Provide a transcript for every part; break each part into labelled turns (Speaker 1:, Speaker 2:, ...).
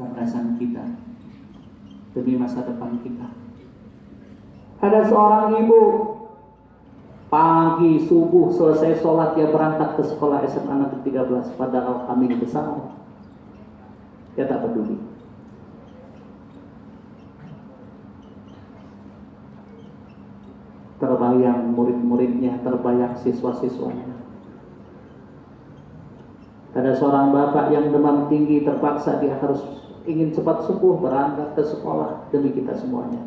Speaker 1: kecerdasan kita, demi masa depan kita. Ada seorang ibu, pagi subuh selesai sholat dia berangkat ke sekolah SMA Negeri 13, padahal kami besar. Dia tak peduli. Terbayang murid-muridnya, terbayang siswa-siswanya. Ada seorang bapak yang demam tinggi, terpaksa dia harus ingin cepat sembuh berangkat ke sekolah demi kita semuanya.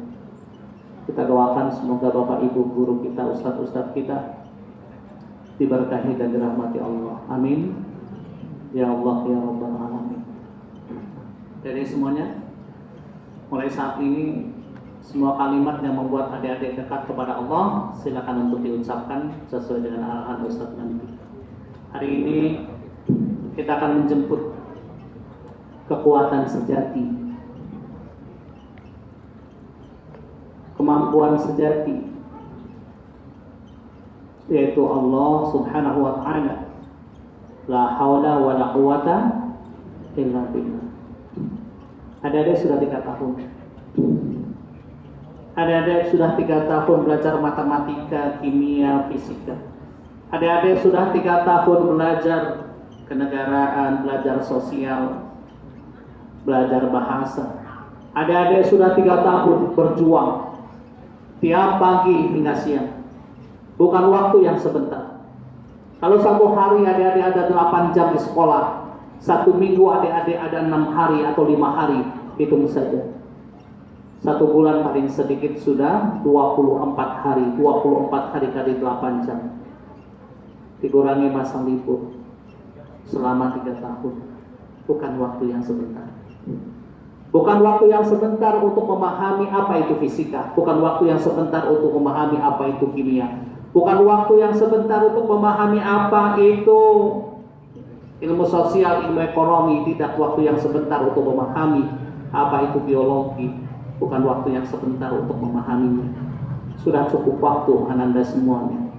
Speaker 1: Kita doakan semoga bapak ibu guru kita, ustadz-ustadz kita diberkahi dan dirahmati Allah. Amin. Ya Allah ya Rabbal Alamin. Jadi semuanya, mulai saat ini semua kalimat yang membuat adik-adik dekat kepada Allah silakan untuk diucapkan sesuai dengan arahan Ustadz nanti. Hari ini kita akan menjemput kekuatan sejati, kemampuan sejati, yaitu Allah Subhanahu wa Ta'ala. La haula wa la quwata illa billah. Adik-adik sudah 3 tahun. Adik-adik sudah 3 tahun belajar matematika, kimia, fisika. Adik-adik sudah 3 tahun belajar kenegaraan, belajar sosial, belajar bahasa. Adik-adik sudah 3 tahun berjuang tiap pagi hingga siang. Bukan waktu yang sebentar. Kalau 1 hari adik-adik ada 8 jam di sekolah, 1 minggu adik-adik ada 6 hari atau 5 hari, hitung saja. 1 bulan paling sedikit sudah 24 hari. 24 hari kali 8 jam. Dikurangi masa libur selama 3 tahun. Bukan waktu yang sebentar. Bukan waktu yang sebentar untuk memahami apa itu fisika. Bukan waktu yang sebentar untuk memahami apa itu kimia. Bukan waktu yang sebentar untuk memahami apa itu ilmu sosial, ilmu ekonomi. Tidak waktu yang sebentar untuk memahami apa itu biologi. Bukan waktu yang sebentar untuk memahaminya. Sudah cukup waktu Ananda semuanya.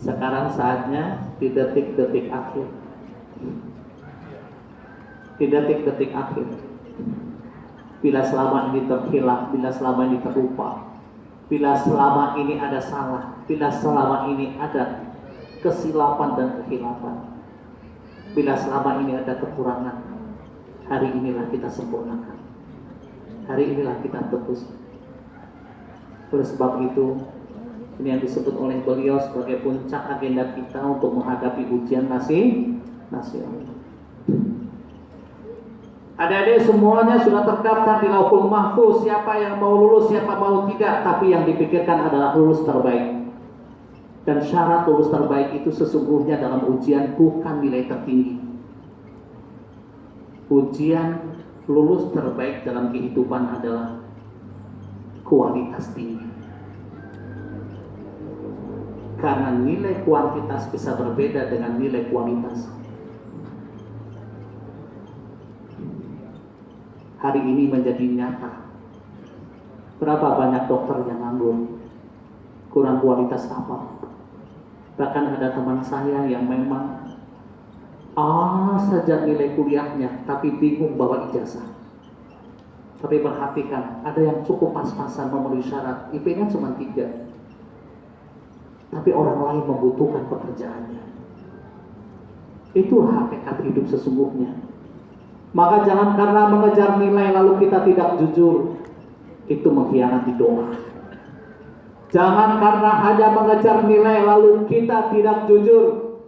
Speaker 1: Sekarang saatnya di detik-detik akhir. Di detik-detik akhir. Bila selama ini terkhilaf, bila selama ini terlupa, bila selama ini ada salah, bila selama ini ada kesilapan dan kekhilafan, bila selama ini ada kekurangan, hari inilah kita sempurnakan. Hari inilah kita tebus. Oleh sebab itu, ini yang disebut oleh beliau sebagai puncak agenda kita untuk menghadapi ujian nasional. Adik-adik semuanya sudah terdaftar di Lauhul Mahfuz. Siapa yang mau lulus, siapa mau tidak. Tapi yang dipikirkan adalah lulus terbaik. Dan syarat lulus terbaik itu sesungguhnya dalam ujian bukan nilai tertinggi. Ujian lulus terbaik dalam kehidupan adalah kualitas tinggi. Karena nilai kuantitas bisa berbeda dengan nilai kualitas. Hari ini menjadi nyata. Berapa banyak dokter yang nganggur? Kurang kualitas apa? Bahkan ada teman saya yang memang saja nilai kuliahnya, tapi bingung bawa ijazah. Tapi perhatikan, ada yang cukup pas-pasan memenuhi syarat, IP-nya cuma 3. Tapi orang lain membutuhkan pekerjaannya. Itulah hakikat hidup sesungguhnya. Maka jangan karena mengejar nilai lalu kita tidak jujur. Itu mengkhianati doa. Jangan karena hanya mengejar nilai lalu kita tidak jujur.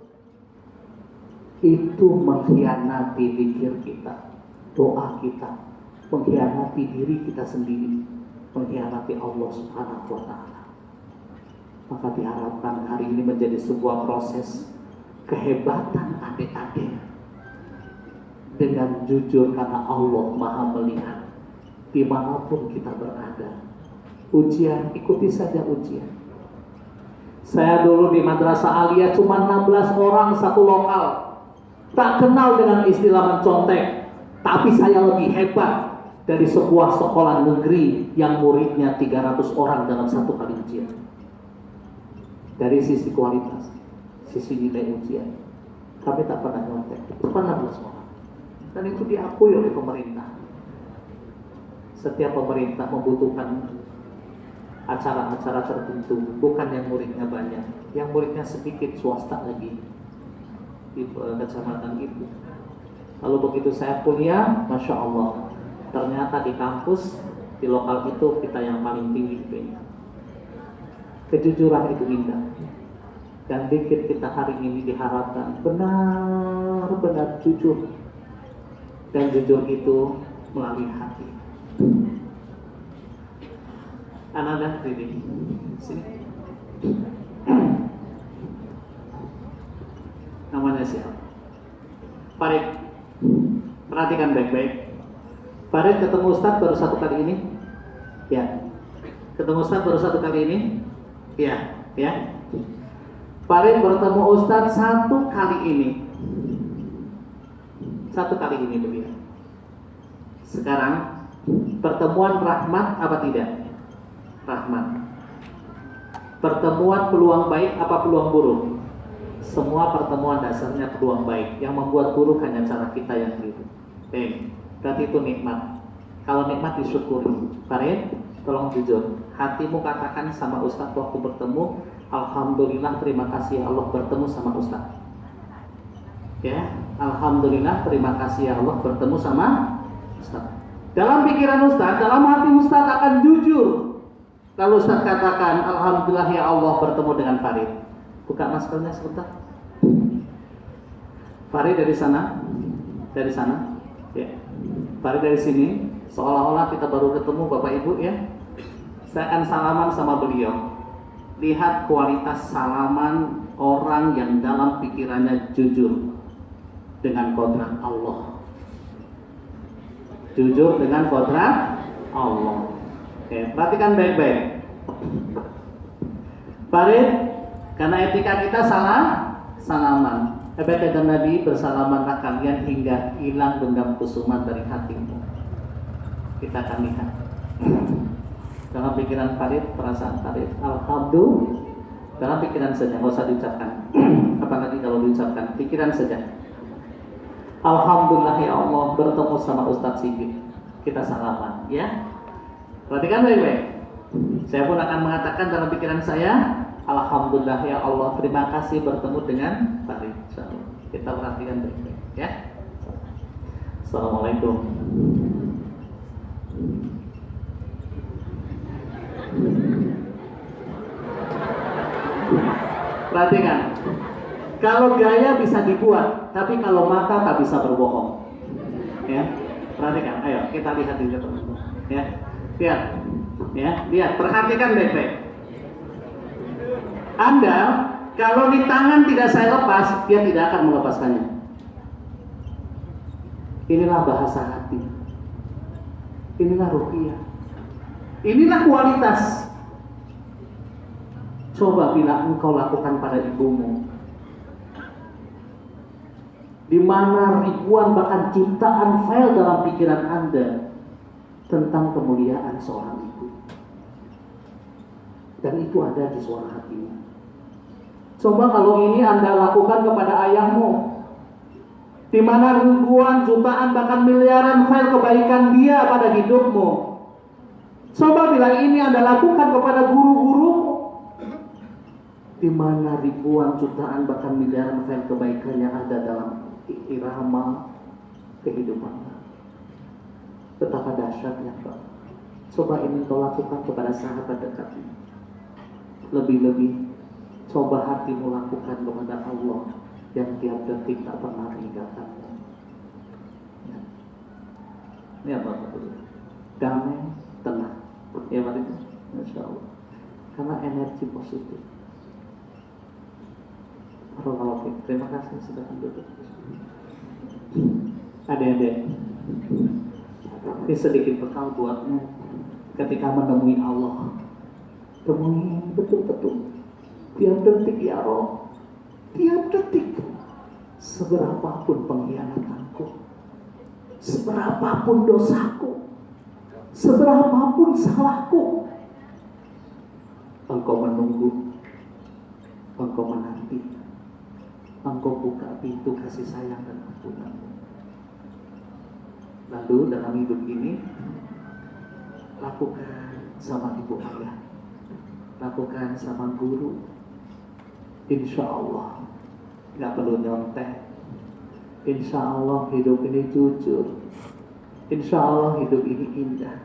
Speaker 1: Itu mengkhianati zikir kita, doa kita, mengkhianati diri kita sendiri, mengkhianati Allah Subhanahu wa Ta'ala. Maka diharapkan hari ini menjadi sebuah proses kehebatan adik-adik. Dengan jujur karena Allah Maha melihat dimanapun kita berada. Ujian, ikuti saja ujian. Saya dulu di Madrasah Aliyah cuma 16 orang satu lokal. Tak kenal dengan istilah mencontek. Tapi saya lebih hebat dari sebuah sekolah negeri yang muridnya 300 orang dalam satu kali ujian. Dari sisi kualitas, sisi nilai ujian, kami tak pernah nyontek. Cuma 16 orang. Dan itu diakui oleh pemerintah. Setiap pemerintah membutuhkan acara-acara tertentu, bukan yang muridnya banyak, yang muridnya sedikit, swasta lagi di kecamatan itu. Lalu begitu saya kuliah, Masya Allah, ternyata di kampus, di lokal itu kita yang paling tinggi IP-nya. Kejujuran itu indah, dan dikit kita hari ini diharapkan benar-benar jujur, dan jujur itu melalui hati. Anak-anak ini, sini. Namanya siapa? Farid. Perhatikan baik-baik. Farid ketemu Ustadz baru satu kali ini? Ya. Ketemu Ustadz baru satu kali ini? Ya. Ya. Farid bertemu Ustadz satu kali ini. Satu kali ini begitu. Sekarang pertemuan rahmat apa tidak? Rahmat. Pertemuan peluang baik apa peluang buruk? Semua pertemuan dasarnya peluang baik. Yang membuat buruk hanya cara kita yang keliru. Berarti itu nikmat. Kalau nikmat disyukuri. Farid, tolong jujur. Hatimu katakan sama Ustadz waktu bertemu, alhamdulillah, terima kasih Allah bertemu sama Ustadz. Ya, alhamdulillah, terima kasih Allah bertemu sama Ustadz. Dalam pikiran Ustadz, dalam hati Ustadz akan jujur. Lalu Ustadz katakan, alhamdulillah ya Allah bertemu dengan Farid. Buka maskernya sebentar. Farid dari sana, ya. Farid dari sini, seolah-olah kita baru ketemu Bapak Ibu ya. Saya akan salaman sama beliau. Lihat kualitas salaman orang yang dalam pikirannya jujur dengan kodrat Allah. Jujur dengan kodrat Allah. Oke, perhatikan baik-baik. Farid, karena etika kita salah salaman. Kata Nabi, bersalamanlah kalian hingga hilang dendam kusuman dari hatimu. Kita akan lihat. Dalam pikiran Farid, perasaan Farid, alhamdulillah. Dalam pikiran saja, nggak usah diucapkan. Apalagi kalau diucapkan, pikiran saja. Alhamdulillah ya Allah bertemu sama Ustadz Sigit. Kita salaman, ya. Perhatikan baik-baik. Saya pun akan mengatakan dalam pikiran saya, alhamdulillah ya Allah, terima kasih bertemu dengan Farid. Kita perhatikan baik-baik, ya. Assalamualaikum. Perhatikan. Kalau gaya bisa dibuat, tapi kalau mata tak bisa berbohong. Ya, perhatikan. Ayo kita lihat di depan. Ya. Lihat, perhatikan baik-baik. Anda, kalau di tangan tidak saya lepas, dia tidak akan melepaskannya. Inilah bahasa hati. Inilah ruqyah. Inilah kualitas. Coba bila engkau lakukan pada ibumu, di mana ribuan bahkan jutaan file dalam pikiran Anda tentang kemuliaan seorang ibu, dan itu ada di suara hatinya. Coba kalau ini Anda lakukan kepada ayahmu, di mana ribuan, jutaan, bahkan miliaran file kebaikan dia pada hidupmu. Coba bila ini Anda lakukan kepada guru-gurumu, di mana ribuan, jutaan, bahkan miliaran file kebaikan yang ada dalam irama kehidupan. Betapa dahsyatnya, Pak. Coba ini kau lakukan kepada sahabat dekatmu. Lebih-lebih, coba hatimu lakukan kepada Allah yang tiap detik tak pernah meninggalkanmu. Ya. Ini apa? Damai, tenang. Ya, mari itu. Masya Allah. Karena energi positif. Terima kasih sudah duduk. Adik-adik, ini sedikit bekal buatmu ketika menemui Allah. Temui betul-betul tiap detik ya Roh, tiap detik. Seberapapun pengkhianatanku, seberapapun dosaku, seberapapun salahku, Engkau menunggu, Engkau menanti, Engkau buka pintu kasih sayang dan ampunanmu. Lalu dalam hidup ini, lakukan sama ibu ayah, lakukan sama guru. Insya Allah nggak perlu nyontek. Insya Allah hidup ini jujur. Insya Allah hidup ini indah.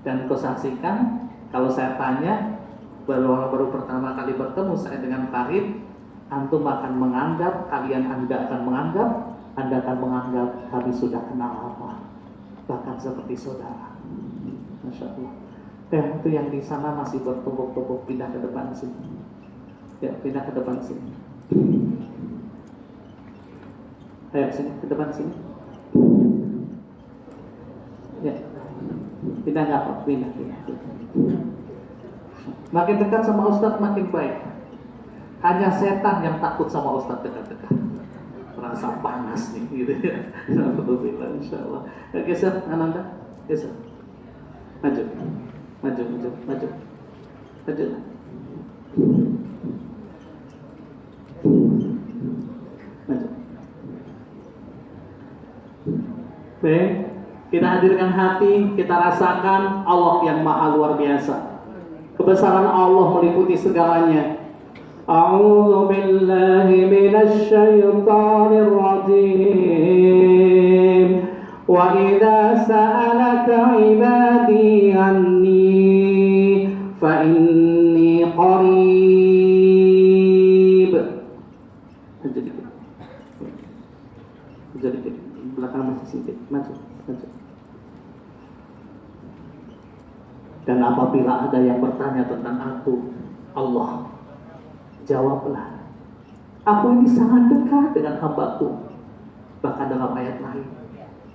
Speaker 1: Dan kau saksikan, kalau saya tanya, baru pertama kali bertemu saya dengan Farid, antum akan menganggap, Anda akan menganggap kami sudah kenal lama, bahkan seperti saudara. Masya Allah. Itu yang di sana masih bertumpuk-tumpuk, pindah ke depan sini. Ya, pindah ke depan sini. Ayo sini, ke depan sini. Ya, pindah nggak apa? Pindah. Makin dekat sama Ustadz makin baik. Hanya setan yang takut sama Ustadz dekat-dekat. Merasa panas nih, gitu ya. Alhamdulillah, insya Allah. Ya, geser, Ananda, geser. Maju. Maju. Baik, kita hadirkan hati, kita rasakan Allah yang maha luar biasa. Kebesaran Allah meliputi segalanya. A'udzu billahi minasy syaithanir rajim. Wa idza sa'alaka 'ibadi anni fa inni qarib. Jadi belakang masih sempit, maju. Dan apabila ada yang bertanya tentang aku, Allah, jawablah, aku ini sangat dekat dengan hambaku. Bahkan dalam ayat lain,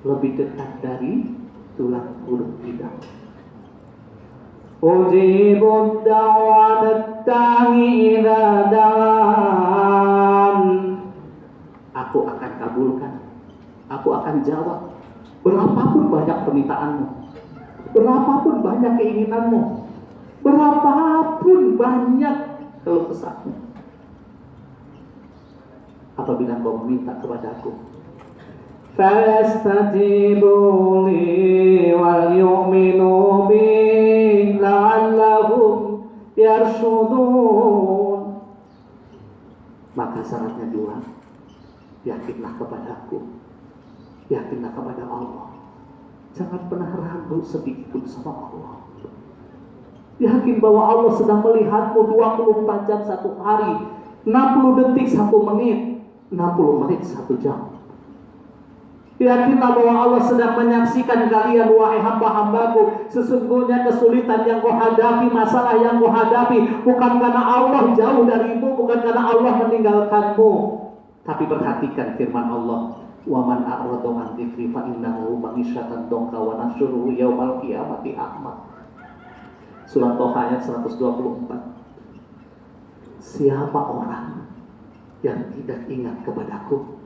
Speaker 1: lebih dekat dari tulang rusuk lidah. Ujibud da'wat da'i idza da'an. Aku akan kabulkan. Aku akan jawab. Berapapun banyak permintaanmu, berapapun banyak keinginanmu, berapapun banyak keluh kesahmu, apabila kau meminta kepadaku, fastajibu li wal yu'minu bi la'allahum yarshudun. Maka syaratnya dua, yakinlah kepadaku, yakinlah kepada Allah. Jangan pernah ragu sedikit pun sama Allah. Yakin bahwa Allah sedang melihatmu 24 jam satu hari, 60 detik 1 menit, 60 menit 1 jam. Yakinlah bahwa Allah sedang menyaksikan kalian, wahai hamba-hambaku. Sesungguhnya kesulitan yang kau hadapi, masalah yang kau hadapi, bukan karena Allah jauh darimu, bukan karena Allah meninggalkanmu. Tapi perhatikan firman Allah, wa man a'rada an dzikri fa innahu ma'isyatan dhanka wa nahsyuruhu yaumal qiyamati a'ma. Surah Toha ayat 124. Siapa orang yang tidak ingat kepadaku,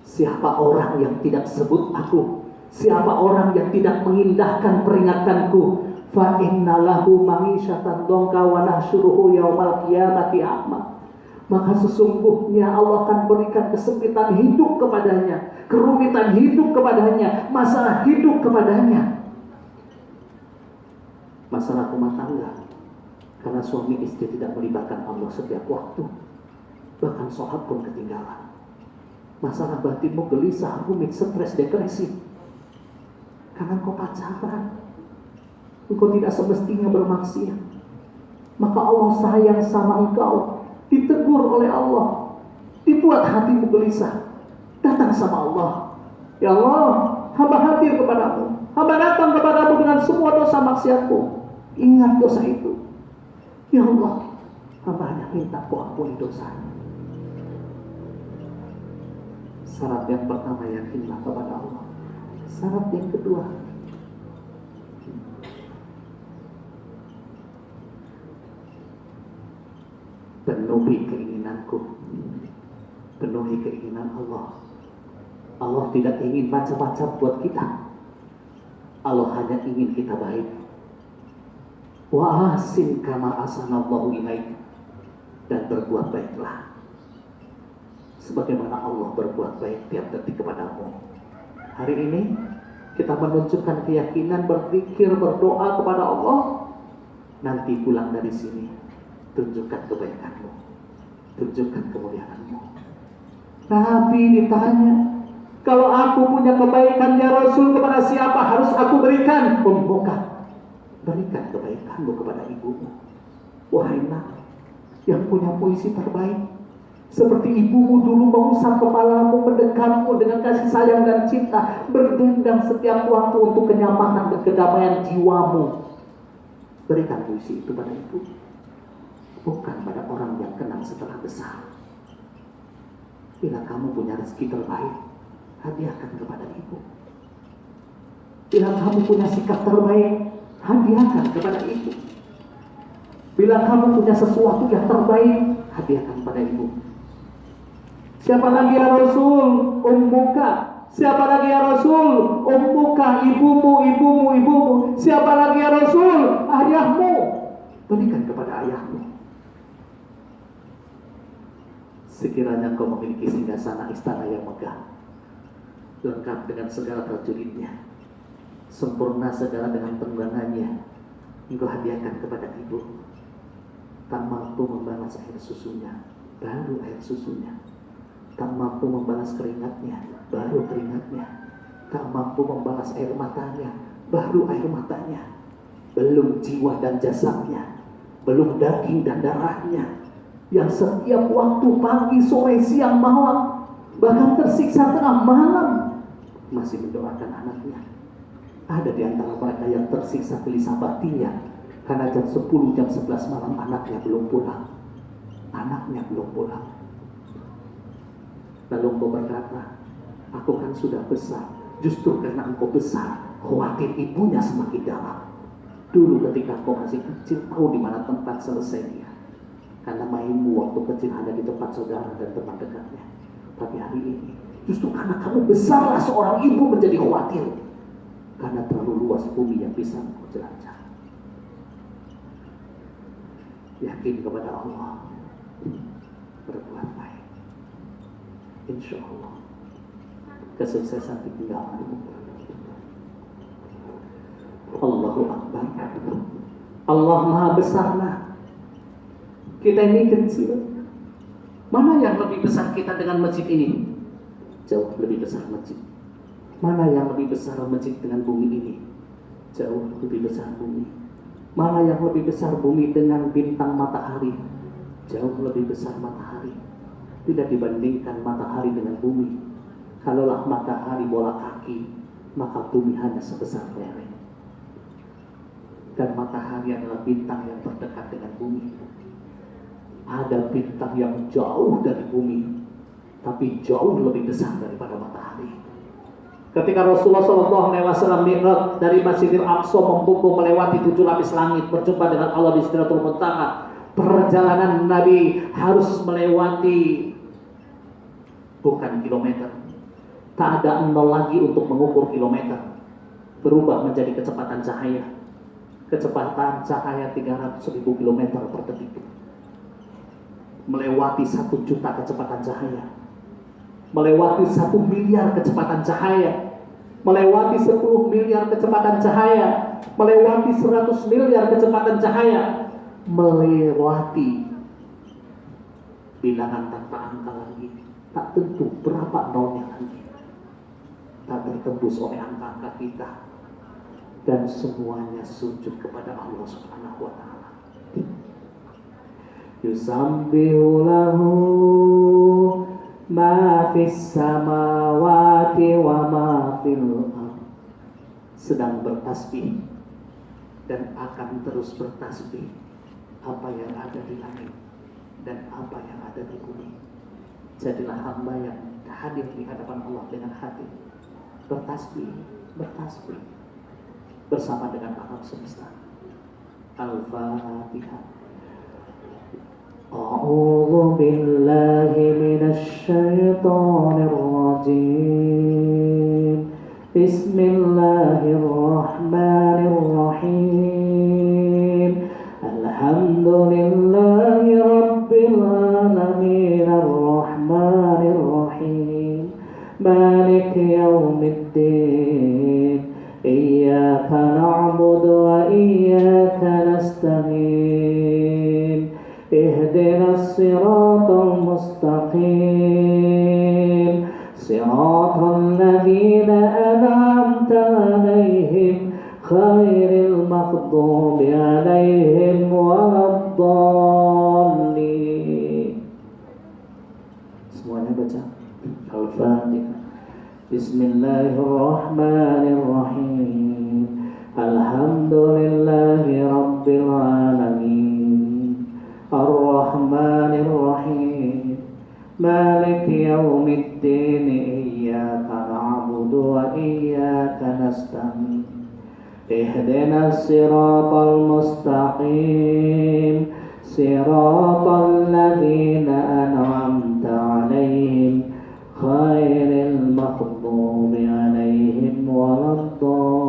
Speaker 1: siapa orang yang tidak sebut aku, siapa orang yang tidak mengindahkan peringatanku, fa innalahu ma'isyatan dhanka wa nahsyuruhu yaumal qiyamati a'ma. Maka sesungguhnya Allah akan berikan kesempitan hidup kepadanya, kerumitan hidup kepadanya, masalah hidup kepadanya. Masalah rumah tangga, karena suami istri tidak melibatkan Allah setiap waktu, bahkan sholat pun ketinggalan. Masalah batinmu gelisah, rumit, stres, depresi, karena engkau pacaran, engkau tidak semestinya bermaksiat. Maka Allah sayang sama engkau, ditegur oleh Allah, dibuat hatimu gelisah, datang sama Allah. Ya Allah, hamba hadir kepadamu, hamba datang kepadamu dengan semua dosa maksiatku. Ingat dosa itu. Ya Allah, hamba hanya minta kau ampuni dosa. Syarat yang pertama, yakinlah kepada Allah. Syarat yang kedua, penuhi keinginanku, penuhi keinginan Allah. Allah tidak ingin macam-macam buat kita. Allah hanya ingin kita baik. Wa ahsin kama ahsanallahu ilaik, dan berbuat baiklah sebagaimana Allah berbuat baik tiap detik kepadamu. Hari ini kita menunjukkan keyakinan, berzikir, berdoa kepada Allah. Nanti pulang dari sini, tunjukkan kebaikanmu, tunjukkan kemuliaanmu. Nabi ditanya, kalau aku punya kebaikan ya Rasul, kepada siapa harus aku berikan? Ummuka, berikan kebaikanmu kepada ibumu. Wahai nak, yang punya puisi terbaik, seperti ibumu dulu mengusap kepalamu, mendekatmu dengan kasih sayang dan cinta, berdendang setiap waktu untuk kenyamanan dan kedamaian jiwamu. Berikan puisi itu pada ibu, bukan pada orang yang kenal setelah besar. Bila kamu punya rezeki terbaik, hadiahkan kepada ibu. Bila kamu punya sikap terbaik, hadiahkan kepada ibu. Bila kamu punya sesuatu yang terbaik, hadiahkan pada ibu. Siapa lagi ya Rasul? Ummuka. Siapa lagi ya Rasul? Ummuka, ibumu, ibumu, ibumu. Siapa lagi ya Rasul? Ayahmu. Berikan kepada ayahmu. Sekiranya kau memiliki singgasana istana yang megah, lengkap dengan segala prajuritnya, sempurna segala dengan tunggangannya, engkau hadiahkan kepada ibu. Tak mampu membalas air susunya, baru air susunya. Tak mampu membalas keringatnya, baru keringatnya. Tak mampu membalas air matanya, baru air matanya. Belum jiwa dan jasadnya, belum daging dan darahnya, yang setiap waktu pagi, sore, siang, malam, bahkan tersiksa tengah malam, masih mendoakan anaknya. Ada di antara mereka yang tersiksa gelisah batinnya karena jam 10, jam 11 malam anaknya belum pulang. Anaknya belum pulang. Lalu engkau berkata, aku kan sudah besar. Justru karena engkau besar, khawatir ibunya semakin dalam. Dulu ketika kau masih kecil, tahu di mana tempat selesainya. Karena mainmu waktu kecil hanya di tempat saudara dan teman dekatnya. Tapi hari ini, justru karena kamu besarlah seorang ibu menjadi khawatir. Karena terlalu luas bumi yang bisa engkau jelajah. Yakin kepada Allah, berbuat baik. Insya Allah kesuksesan ditinggalkanmu. Allahu Akbar. Allah Maha Besar. Kita ini kecil. Mana yang lebih besar kita dengan masjid ini? Jauh lebih besar masjid. Mana yang lebih besar masjid dengan bumi ini? Jauh lebih besar bumi. Mana yang lebih besar bumi dengan bintang matahari? Jauh lebih besar matahari. Tidak dibandingkan matahari dengan bumi. Kalaulah matahari bola kaki, maka bumi hanya sebesar lereng. Dan matahari adalah bintang yang terdekat dengan bumi. Ada bintang yang jauh dari bumi, tapi jauh lebih besar daripada matahari. Ketika Rasulullah SAW mi'raj dari Masjidil Aqsa, membungkuk melewati 7 lapis langit, berjumpa dengan Allah di Sidratul Muntaha, perjalanan Nabi harus melewati bukan kilometer. Tak ada nol lagi untuk mengukur kilometer. Berubah menjadi kecepatan cahaya. Kecepatan cahaya 300.000 km per detik. Melewati 1 juta kecepatan cahaya. Melewati 1 miliar kecepatan cahaya. Melewati 10 miliar kecepatan cahaya. Melewati 100 miliar kecepatan cahaya. Melewati bilangan tanpa angka lagi. Tak tentu berapa nolnya lagi. Tak tertembus oleh angka-angka kita. Dan semuanya sujud kepada Allah Subhanahu wa ta'ala. Yusabbihu lahu ma fis samawati wa ma fil ardh. Sedang bertasbih dan akan terus bertasbih apa yang ada di langit dan apa yang ada di bumi. Jadilah hamba yang hadir di hadapan Allah dengan hati bertasbih, bertasbih bersama dengan alam semesta. Al-Fatihah. A'udzu billahi minasy syaithanir rajim. Bismillahirrahmanirrahim. Alhamdulillahi rabbil alamin arrahmanir rahim. Maliki yaumiddin. اهدنا الصراط المستقيم صراط الذين أنعمت عليهم غير المغضوب عليهم ولا الضالين. Semuanya baca Al-Fatihah. Bismillahirrahmanirrahim. Alhamdulillahi Rabbil Alamin. Ar-Rahmanir-Rahim. Maliki yaumiddin. Iyyaka na'budu wa iyyaka nasta'in. Ihdinas siratal mustaqim. Siratal ladzina an'amta 'alaihim ghairil maghdubi 'alaihim waladdallin.